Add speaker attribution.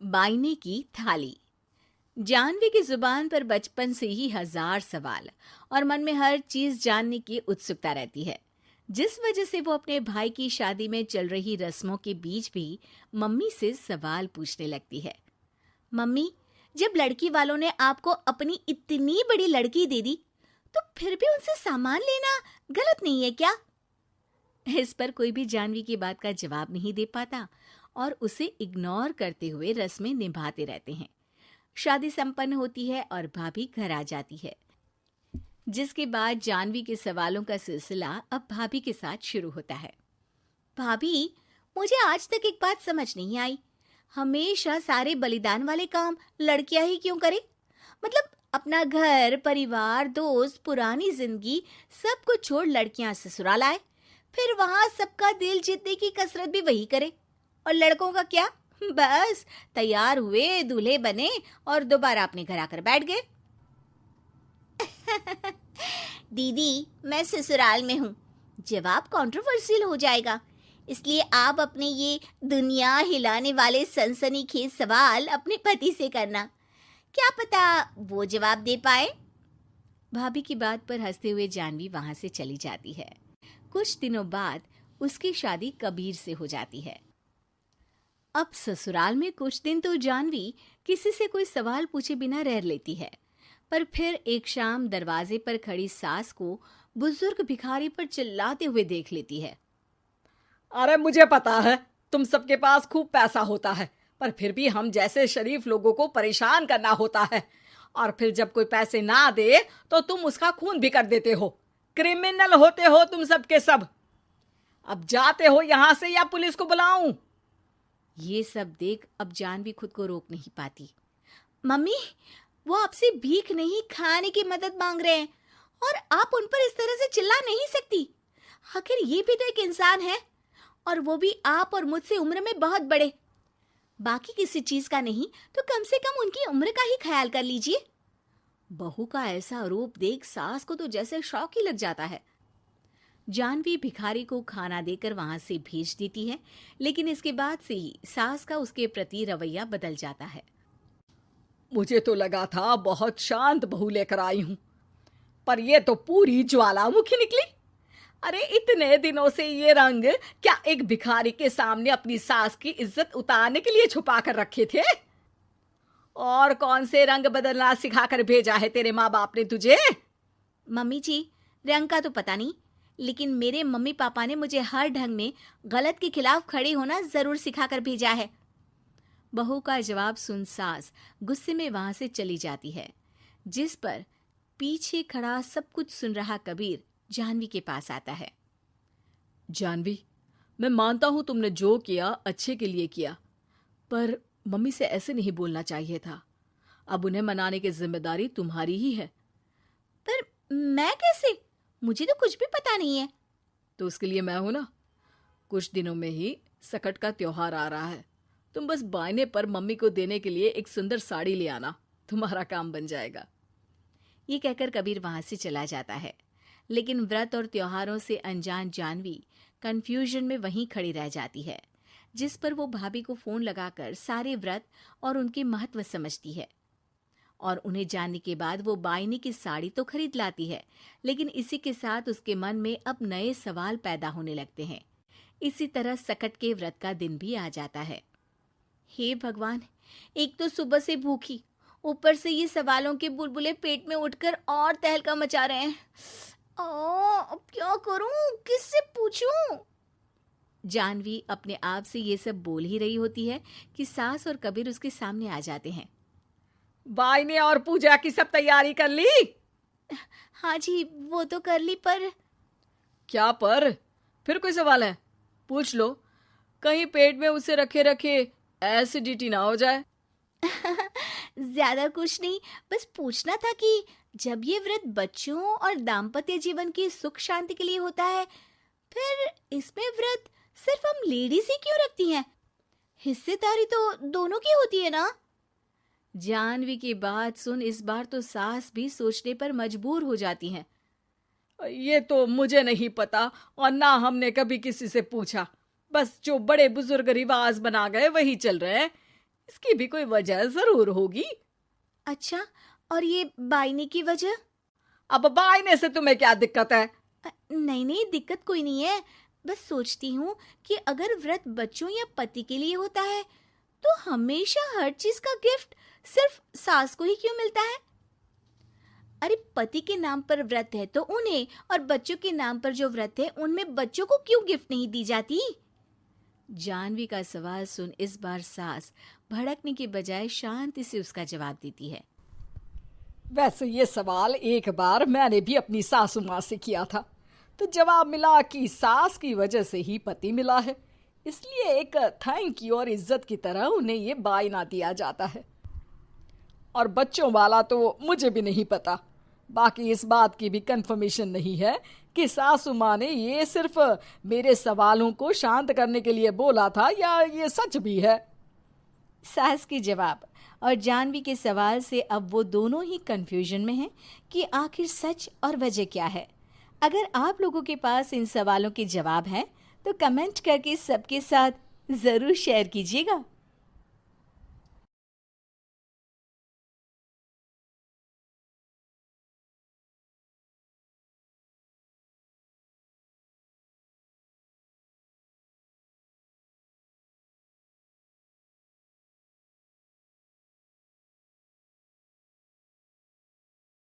Speaker 1: बायने की थाली। जानवी की जुबान पर बचपन से ही हजार सवाल और मन में हर चीज जानने की उत्सुकता रहती है, जिस वजह से वो अपने भाई की शादी में चल रही रस्मों के बीच भी मम्मी से सवाल पूछने लगती है। मम्मी, जब लड़की वालों ने आपको अपनी इतनी बड़ी लड़की दे दी, तो फिर भी उनसे सामान लेना गलत नहीं है क्या? इस पर कोई भी जानवी की बात का जवाब नहीं दे पाता और उसे इग्नोर करते हुए रस्में निभाते रहते हैं। शादी संपन्न होती है और भाभी घर आ जाती है, जिसके बाद जानवी के सवालों का सिलसिला अब भाभी के साथ शुरू होता है। भाभी, मुझे आज तक एक बात समझ नहीं आई, हमेशा सारे बलिदान वाले काम लड़कियां ही क्यों करें? मतलब अपना घर, परिवार, दोस्त, पुरानी जिंदगी सब कुछ छोड़ लड़कियां ससुराल आए, फिर वहां सबका दिल जीतने की कसरत भी वही करे। और लड़कों का क्या? बस तैयार हुए, दूल्हे बने और दोबारा अपने घर आकर बैठ गए। दीदी, मैं ससुराल में हूँ, जवाब कंट्रोवर्शियल हो जाएगा, इसलिए आप अपने ये दुनिया हिलाने वाले सनसनीखेज सवाल अपने पति से करना, क्या पता वो जवाब दे पाए। भाभी की बात पर हंसते हुए जानवी वहां से चली जाती है। कुछ दिनों बाद उसकी शादी कबीर से हो जाती है। अब ससुराल में कुछ दिन तो जानवी किसी से कोई सवाल पूछे बिना रह लेती है, पर फिर एक शाम दरवाजे पर खड़ी सास को बुजुर्ग भिखारी पर चिल्लाते हुए देख लेती है।
Speaker 2: अरे मुझे पता है तुम सबके पास खूब पैसा होता है, पर फिर भी हम जैसे शरीफ लोगों को परेशान करना होता है, और फिर जब कोई पैसे ना दे तो तुम उसका खून भी कर देते हो। क्रिमिनल होते हो तुम सबके सब। अब जाते हो यहाँ से या पुलिस को बुलाऊं?
Speaker 1: ये सब देख अब जानवी खुद को रोक नहीं पाती। मम्मी, वो आपसे भीख नहीं, खाने की मदद मांग रहे हैं और आप उन पर इस तरह से चिल्ला नहीं सकती। आखिर ये भी तो एक इंसान है, और वो भी आप और मुझसे उम्र में बहुत बड़े। बाकी किसी चीज का नहीं तो कम से कम उनकी उम्र का ही ख्याल कर लीजिए। बहू का ऐसा रूप देख सास को तो जैसे शौक ही लग जाता है। जानवी भिखारी को खाना देकर वहां से भेज देती है, लेकिन इसके बाद से ही सास का उसके प्रति रवैया बदल जाता है।
Speaker 2: मुझे तो लगा था बहुत शांत बहू लेकर आई हूं, पर ये तो पूरी ज्वालामुखी निकली। अरे इतने दिनों से ये रंग क्या एक भिखारी के सामने अपनी सास की इज्जत उतारने के लिए छुपा कर रखे थे? और कौन से रंग बदलना सिखाकर भेजा है तेरे माँ बाप ने तुझे?
Speaker 1: मम्मी जी, रंग का तो पता नहीं, लेकिन मेरे मम्मी पापा ने मुझे हर ढंग में गलत के खिलाफ खड़े होना जरूर सिखाकर भेजा है। बहू का जवाब सुन सास गुस्से में वहां से चली जाती है, जिस पर पीछे खड़ा सब कुछ सुन रहा कबीर जानवी के पास आता है।
Speaker 2: जानवी, मैं मानता हूं तुमने जो किया अच्छे के लिए किया, पर मम्मी से ऐसे नहीं बोलना चाहिए था। अब उन्हें मनाने की जिम्मेदारी तुम्हारी ही है।
Speaker 1: पर मैं कैसे? मुझे तो कुछ भी पता नहीं है।
Speaker 2: तो उसके लिए मैं हूं ना। कुछ दिनों में ही सकट का त्योहार आ रहा है, तुम बस बायने पर मम्मी को देने के लिए एक सुंदर साड़ी ले आना, तुम्हारा काम बन जाएगा।
Speaker 1: ये कहकर कबीर वहां से चला जाता है, लेकिन व्रत और त्योहारों से अनजान जानवी कंफ्यूजन में वहीं खड़ी रह जाती है, जिस पर वो भाभी को फोन लगाकर सारे व्रत और उनके महत्व समझती है। और उन्हें जानने के बाद वो बायने की साड़ी तो खरीद लाती है, लेकिन इसी के साथ उसके मन में अब नए सवाल पैदा होने लगते हैं। इसी तरह सकट के व्रत का दिन भी आ जाता है। हे भगवान, एक तो सुबह से भूखी, ऊपर से ये सवालों के बुलबुले पेट में उठकर और तहलका मचा रहे हैं। अब क्या करूं, किससे पूछूं? जानवी अपने आप से ये सब बोल ही रही होती है कि सास और कबीर उसके सामने आ जाते हैं।
Speaker 2: बायने और पूजा की सब तैयारी कर ली?
Speaker 1: हाँ जी, वो तो कर ली, पर
Speaker 2: क्या पर? फिर कोई सवाल है? पूछ लो, कहीं पेट में उसे रखे रखे एसिडिटी ना हो जाए।
Speaker 1: ज्यादा कुछ नहीं, बस पूछना था कि जब ये व्रत बच्चों और दाम्पत्य जीवन की सुख शांति के लिए होता है, फिर इसमें व्रत सिर्फ हम लेडीज ही क्यों रखती हैं? हिस्सेदारी तो दोनों की होती है ना? जानवी की बात सुन इस बार तो सास भी सोचने पर मजबूर हो जाती हैं।
Speaker 2: ये तो मुझे नहीं पता और ना हमने कभी किसी से पूछा, बस जो बड़े बुजुर्ग रिवाज बना गए वही चल रहे हैं। इसकी भी कोई वजह जरूर होगी।
Speaker 1: अच्छा, और ये बायने की वजह?
Speaker 2: अब बायने से तुम्हें क्या दिक्कत है?
Speaker 1: नहीं नहीं, दिक्कत कोई नहीं है। बस सोचती हूँ कि अगर व्रत बच्चों या पति के लिए होता है तो हमेशा हर चीज का गिफ्ट सिर्फ सास को ही क्यों मिलता है? अरे पति के नाम पर व्रत है तो उन्हें, और बच्चों के नाम पर जो व्रत है उनमें बच्चों को क्यों गिफ्ट नहीं दी जाती? जानवी का सवाल सुन इस बार सास भड़कने के बजाय शांति से उसका जवाब देती है।
Speaker 2: वैसे ये सवाल एक बार मैंने भी अपनी सासू माँ से किया था, तो जवाब मिला कि सास की वजह से ही पति मिला है, इसलिए एक थैंक यू और इज्जत की तरह उन्हें ये बायना दिया जाता है। और बच्चों वाला तो मुझे भी नहीं पता। बाकी इस बात की भी कंफर्मेशन नहीं है कि सासू माँ ने ये सिर्फ मेरे सवालों को शांत करने के लिए बोला था या ये सच भी है।
Speaker 1: सास के जवाब और जानवी के सवाल से अब वो दोनों ही कंफ्यूजन में हैं कि आखिर सच और वजह क्या है। अगर आप लोगों के पास इन सवालों के जवाब हैं तो कमेंट करके सबके साथ ज़रूर शेयर कीजिएगा।